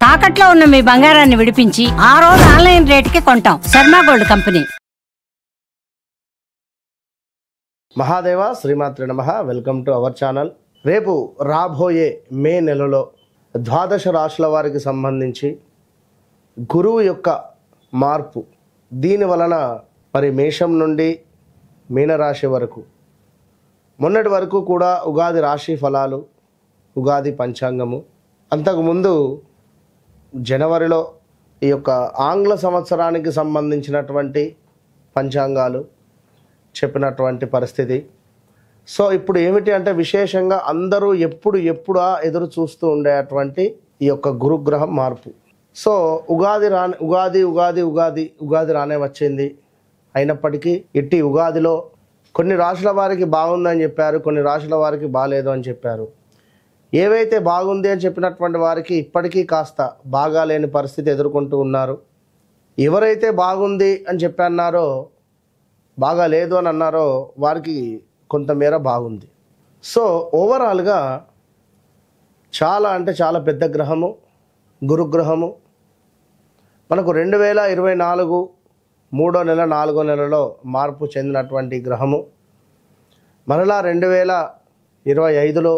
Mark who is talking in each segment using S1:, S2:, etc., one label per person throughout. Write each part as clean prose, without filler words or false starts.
S1: తాకట్లో ఉన్న మీ బంగారాన్ని విడిపించి ఆ రోజు ఆన్లైన్ రేటుకి కొంటాం. Sharma gold company.
S2: మహాదేవ శ్రీమాత్రి నమః. Welcome to our channel. రేపు రాబోయే మే నెలలో ద్వాదశ రాశుల వారికి సంబంధించి గురువు యొక్క మార్పు, దీని వలన మరి మేషం నుండి మీనరాశి వరకు, మొన్నటి వరకు కూడా ఉగాది రాశి ఫలాలు, ఉగాది పంచాంగము, అంతకుముందు జనవరిలో ఈ యొక్క ఆంగ్ల సంవత్సరానికి సంబంధించినటువంటి పంచాంగాలు చెప్పినటువంటి పరిస్థితి. సో ఇప్పుడు ఏమిటి అంటే విశేషంగా అందరూ ఎప్పుడా ఎదురు చూస్తూ ఉండేటువంటి ఈ యొక్క గురుగ్రహం మార్పు. సో ఉగాది రానే వచ్చింది. అయినప్పటికీ ఇట్టి ఉగాదిలో కొన్ని రాశుల వారికి బాగుందని చెప్పారు, కొన్ని రాశుల వారికి బాగాలేదు అని చెప్పారు. ఏవైతే బాగుంది అని చెప్పినటువంటి వారికి ఇప్పటికీ కాస్త బాగాలేని పరిస్థితి ఎదుర్కొంటూ ఉన్నారు. ఎవరైతే బాగుంది అని చెప్పన్నారో, బాగా లేదు అని అన్నారో వారికి కొంతమేర బాగుంది. సో ఓవరాల్గా చాలా అంటే చాలా పెద్ద గ్రహము గురుగ్రహము. మనకు 2024 3వ నెల 4వ నెలలో మార్పు చెందినటువంటి గ్రహము. మరలా 2025లో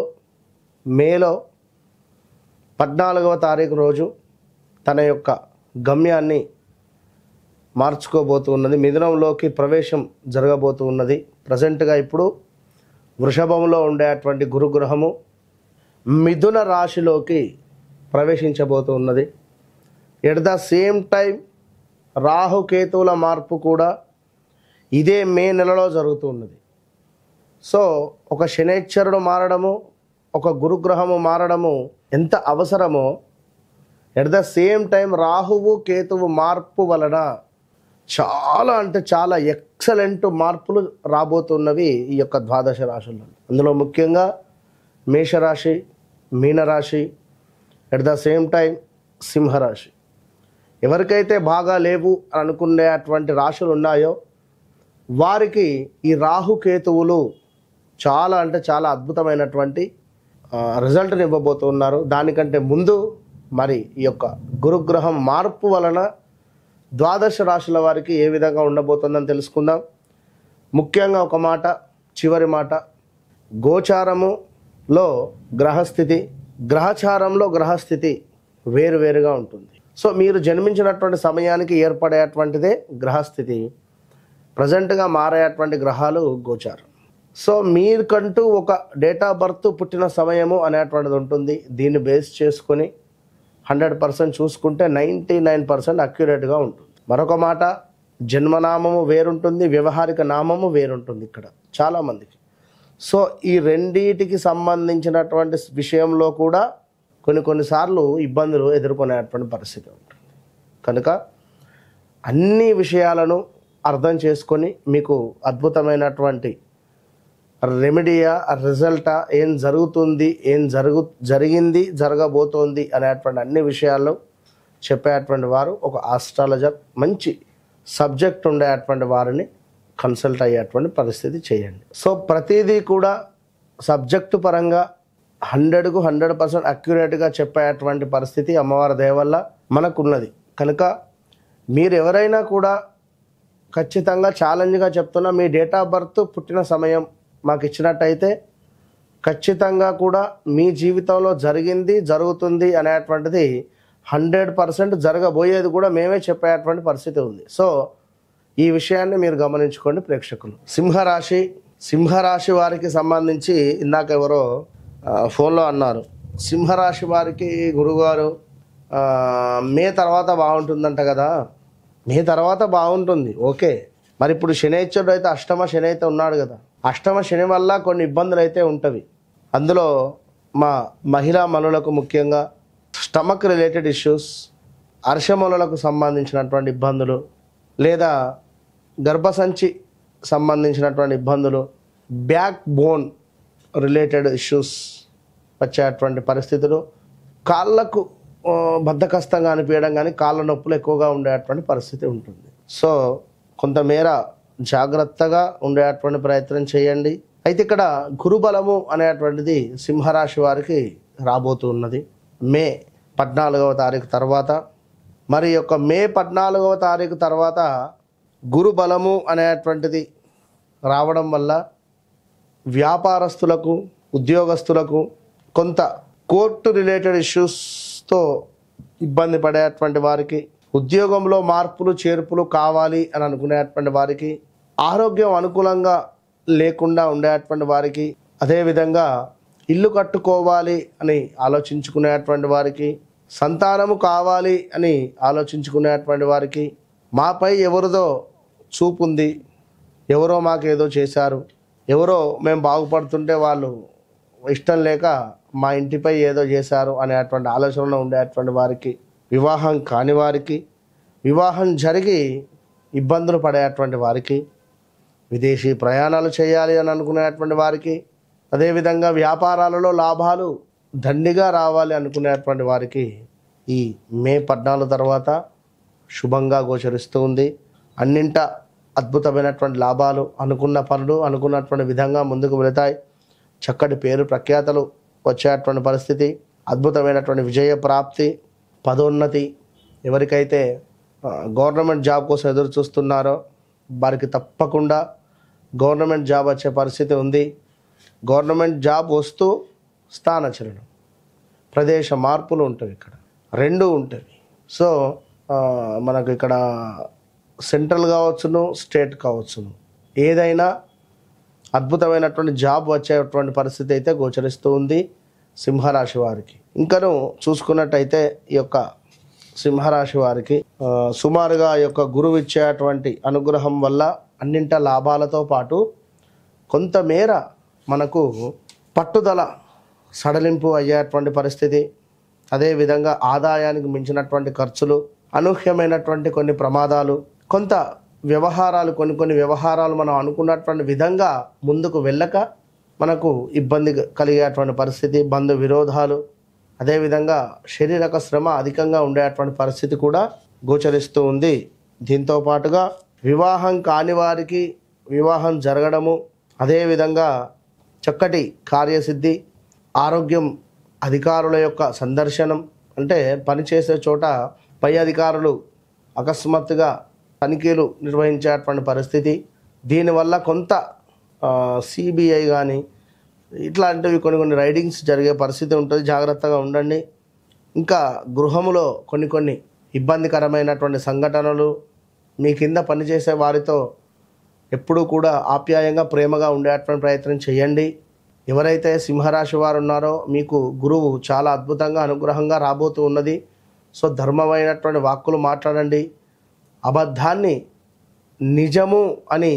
S2: మేలో 14వ తారీఖు రోజు తన యొక్క గమ్యాన్ని మార్చుకోబోతున్నది. మిథునంలోకి ప్రవేశం జరగబోతూ ఉన్నది. ప్రజెంట్గా ఇప్పుడు వృషభంలో ఉండేటువంటి గురుగ్రహము మిథున రాశిలోకి ప్రవేశించబోతూ ఉన్నది. ఎట్ ద సేమ్ టైం రాహుకేతువుల మార్పు కూడా ఇదే మే నెలలో జరుగుతూ ఉన్నది. సో ఒక శనైశ్చరుడు మారడము, ఒక గురుగ్రహము మారడము ఎంత అవసరమో, ఎట్ ద సేమ్ టైం రాహువు కేతువు మార్పు వలన చాలా అంటే చాలా ఎక్సలెంట్ మార్పులు రాబోతున్నవి ఈ యొక్క ద్వాదశ రాశుల్లో. అందులో ముఖ్యంగా మేషరాశి, మీనరాశి, ఎట్ ద సేమ్ టైం సింహరాశి. ఎవరికైతే బాగా లేవు అని అనుకునేటువంటి రాశులు ఉన్నాయో వారికి ఈ రాహుకేతువులు చాలా అంటే చాలా అద్భుతమైనటువంటి రిజల్ట్ని ఇవ్వబోతున్నారు. దానికంటే ముందు మరి ఈ యొక్క గురుగ్రహం మార్పు వలన ద్వాదశ రాశుల వారికి ఏ విధంగా ఉండబోతుందని తెలుసుకుందాం. ముఖ్యంగా ఒక మాట, చివరి మాట, గోచారములో గ్రహస్థితి, గ్రహచారంలో గ్రహస్థితి వేరువేరుగా ఉంటుంది. సో మీరు జన్మించినటువంటి సమయానికి ఏర్పడేటువంటిదే గ్రహస్థితి. ప్రజెంట్గా మారేటువంటి గ్రహాలు గోచారం. సో మీకంటూ ఒక డేట్ ఆఫ్ బర్త్, పుట్టిన సమయము అనేటువంటిది ఉంటుంది. దీన్ని బేస్ చేసుకొని 100% చూసుకుంటే 99% అక్యురేట్గా ఉంటుంది. మరొక మాట, జన్మనామము వేరుంటుంది, వ్యవహారిక నామము వేరుంటుంది ఇక్కడ చాలామందికి. సో ఈ రెండింటికి సంబంధించినటువంటి విషయంలో కూడా కొన్నిసార్లు ఇబ్బందులు ఎదుర్కొనేటువంటి పరిస్థితి ఉంటుంది. కనుక అన్ని విషయాలను అర్థం చేసుకొని మీకు అద్భుతమైనటువంటి రెమెడియా, రిజల్టా, ఏం జరుగుతుంది, జరిగింది, జరగబోతోంది అనేటువంటి అన్ని విషయాల్లో చెప్పేటువంటి వారు ఒక ఆస్ట్రాలజర్, మంచి సబ్జెక్ట్ ఉండేటువంటి వారిని కన్సల్ట్ అయ్యేటువంటి పరిస్థితి చేయండి. సో ప్రతిదీ కూడా సబ్జెక్టు పరంగా 100కు 100% అక్యురేట్గా చెప్పేటువంటి పరిస్థితి అమ్మవారి దయ వల్ల మనకున్నది. కనుక మీరు ఎవరైనా కూడా ఖచ్చితంగా ఛాలెంజ్గా చెప్తున్నా, మీ డేట్ ఆఫ్ బర్త్, పుట్టిన సమయం మాకు ఇచ్చినట్టయితే ఖచ్చితంగా కూడా మీ జీవితంలో జరిగింది, జరుగుతుంది అనేటువంటిది 100% జరగబోయేది కూడా మేమే చెప్పేటువంటి పరిస్థితి ఉంది. సో ఈ విషయాన్ని మీరు గమనించుకోండి ప్రేక్షకులు. సింహరాశి వారికి సంబంధించి ఇందాక ఎవరో ఫోన్లో అన్నారు, సింహరాశి వారికి గురుగారు మే తర్వాత బాగుంటుందంట కదా. మే తర్వాత బాగుంటుంది, ఓకే. మరి ఇప్పుడు శనైశ్వరుడు అయితే, అష్టమ శని అయితే ఉన్నాడు కదా. అష్టమ శని వల్ల కొన్ని ఇబ్బందులు అయితే ఉంటవి. అందులో మా మహిళా మనులకు ముఖ్యంగా స్టమక్ రిలేటెడ్ ఇష్యూస్, అర్షమనులకు సంబంధించినటువంటి ఇబ్బందులు, లేదా గర్భసంచి సంబంధించినటువంటి ఇబ్బందులు, బ్యాక్ బోన్ రిలేటెడ్ ఇష్యూస్ వచ్చేటువంటి పరిస్థితులు, కాళ్ళకు బద్ధకస్తంగా అనిపించడం కానీ కాళ్ళ నొప్పులు ఎక్కువగా ఉండేటువంటి పరిస్థితి ఉంటుంది. సో కొంతమేర జాగ్రత్తగా ఉండేటువంటి ప్రయత్నం చేయండి. అయితే ఇక్కడ గురుబలము అనేటువంటిది సింహరాశి వారికి రాబోతున్నది మే 14వ తారీఖు తర్వాత, మరి యొక్క మే 14వ తారీఖు తర్వాత గురు బలము అనేటువంటిది రావడం వల్ల వ్యాపారస్తులకు, ఉద్యోగస్తులకు కొంత కోర్టు రిలేటెడ్ ఇష్యూస్తో ఇబ్బంది పడేటువంటి వారికి, ఉద్యోగంలో మార్పులు చేర్పులు కావాలి అని అనుకునేటువంటి వారికి, ఆరోగ్యం అనుకూలంగా లేకుండా ఉండేటువంటి వారికి, అదేవిధంగా ఇల్లు కట్టుకోవాలి అని ఆలోచించుకునేటువంటి వారికి, సంతానము కావాలి అని ఆలోచించుకునేటువంటి వారికి, మాపై ఎవరిదో చూపుంది, ఎవరో మాకేదో చేశారు, ఎవరో మేము బాగుపడుతుంటే వాళ్ళు ఇష్టం లేక మా ఇంటిపై ఏదో చేశారు అనేటువంటి ఆలోచనలో ఉండేటువంటి వారికి, వివాహం కాని వారికి, వివాహం జరిగి ఇబ్బందులు పడేటువంటి వారికి, విదేశీ ప్రయాణాలు చేయాలి అని అనుకునేటువంటి వారికి, అదేవిధంగా వ్యాపారాలలో లాభాలు దండిగా రావాలి అనుకునేటువంటి వారికి ఈ మే 14 తర్వాత శుభంగా గోచరిస్తూ ఉంది. అన్నింట అద్భుతమైనటువంటి లాభాలు, అనుకున్న పనులు అనుకున్నటువంటి విధంగా ముందుకు వెళతాయి. చక్కటి పేరు ప్రఖ్యాతలు వచ్చేటువంటి పరిస్థితి, అద్భుతమైనటువంటి విజయ ప్రాప్తి, పదోన్నతి. ఎవరికైతే గవర్నమెంట్ జాబ్ కోసం ఎదురు చూస్తున్నారో వారికి తప్పకుండా గవర్నమెంట్ జాబ్ వచ్చే పరిస్థితి ఉంది. గవర్నమెంట్ జాబ్ వస్తూ స్థానచలనం, ప్రదేశ మార్పులు ఉంటాయి, ఇక్కడ రెండు ఉంటాయి. సో మనకు ఇక్కడ సెంట్రల్ కావచ్చును, స్టేట్ కావచ్చును, ఏదైనా అద్భుతమైనటువంటి జాబ్ వచ్చేటువంటి పరిస్థితి అయితే గోచరిస్తూ ఉంది సింహరాశి వారికి. ఇంకను చూసుకున్నట్టయితే ఈ యొక్క సింహరాశి వారికి సుమారుగా ఈ యొక్క గురువు ఇచ్చేటువంటి అనుగ్రహం వల్ల అన్నింట లాభాలతో పాటు కొంతమేర మనకు పట్టుదల సడలింపు అయ్యేటువంటి పరిస్థితి, అదేవిధంగా ఆదాయానికి మించినటువంటి ఖర్చులు, అనూహ్యమైనటువంటి కొన్ని ప్రమాదాలు, కొంత వ్యవహారాలు, కొన్ని వ్యవహారాలు మనం అనుకున్నటువంటి విధంగా ముందుకు వెళ్ళక మనకు ఇబ్బంది కలిగేటువంటి పరిస్థితి, బంధు విరోధాలు, అదేవిధంగా శారీరక శ్రమ అధికంగా ఉండేటువంటి పరిస్థితి కూడా గోచరిస్తూ ఉంది. దీంతో పాటుగా వివాహం కాని వారికి వివాహం జరగడము, అదేవిధంగా చక్కటి కార్యసిద్ధి, ఆరోగ్యం, అధికారుల యొక్క సందర్శనం, అంటే పనిచేసే చోట పై అధికారులు అకస్మాత్తుగా తనిఖీలు నిర్వహించేటువంటి పరిస్థితి, దీనివల్ల కొంత సిబిఐ కానీ ఇట్లాంటివి కొన్ని రైడింగ్స్ జరిగే పరిస్థితి ఉంటుంది. జాగ్రత్తగా ఉండండి. ఇంకా గృహములో కొన్ని ఇబ్బందికరమైనటువంటి సంఘటనలు, మీ కింద పనిచేసే వారితో ఎప్పుడూ కూడా ఆప్యాయంగా ప్రేమగా ఉండేటువంటి ప్రయత్నం చేయండి. ఎవరైతే సింహరాశి వారు ఉన్నారో మీకు గురువు చాలా అద్భుతంగా అనుగ్రహంగా రాబోతూ ఉన్నది. సో ధర్మమైనటువంటి వాక్కులు మాట్లాడండి. అబద్ధాన్ని నిజము అని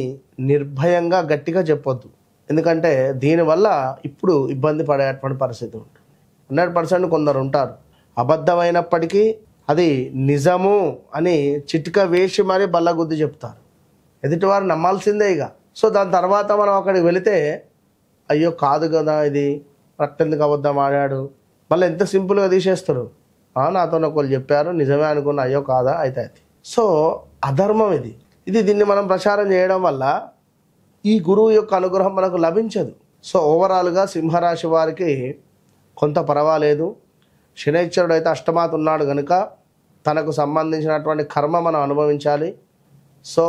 S2: నిర్భయంగా గట్టిగా చెప్పొద్దు. ఎందుకంటే దీనివల్ల ఇప్పుడు ఇబ్బంది పడేటువంటి పరిస్థితి ఉంటుంది. 100% కొందరు ఉంటారు, అబద్ధమైనప్పటికీ అది నిజము అని చిటిక వేసి మరీ బల్లగుద్ది చెప్తారు. ఎదుటివారు నమ్మాల్సిందే ఇక. సో దాని తర్వాత మనం అక్కడికి వెళితే అయ్యో కాదు కదా ఇది, అట్టెందుకు అబద్ధం ఆడాడు, మళ్ళీ ఎంత సింపుల్గా తీసేస్తారు. నాతో ఒకళ్ళు చెప్పారు, నిజమే అనుకున్న, అయ్యో కాదా అయితే అది. సో అధర్మం దీన్ని మనం ప్రచారం చేయడం వల్ల ఈ గురువు యొక్క అనుగ్రహం మనకు లభించదు. సో ఓవరాల్గా సింహరాశి వారికి కొంత పర్వాలేదు. శనైశ్వరుడు అయితే అష్టమాత ఉన్నాడు కనుక తనకు సంబంధించినటువంటి కర్మ మనం అనుభవించాలి. సో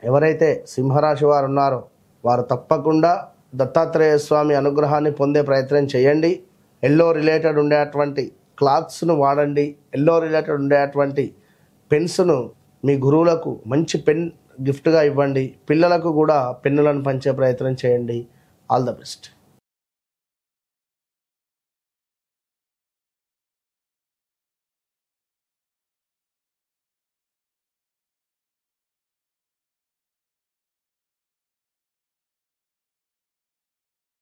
S2: ఎవరైతే సింహరాశి వారు ఉన్నారో వారు తప్పకుండా దత్తాత్రేయ స్వామి అనుగ్రహాన్ని పొందే ప్రయత్నం చేయండి. ఎల్లో రిలేటెడ్ ఉండేటువంటి క్లాత్స్ను వాడండి. ఎల్లో రిలేటెడ్ ఉండేటువంటి పెన్స్ను మీ గురువులకు మంచి పెన్ గిఫ్ట్గా ఇవ్వండి. పిల్లలకు కూడా పెన్నులను పంచే ప్రయత్నం చేయండి. All the best.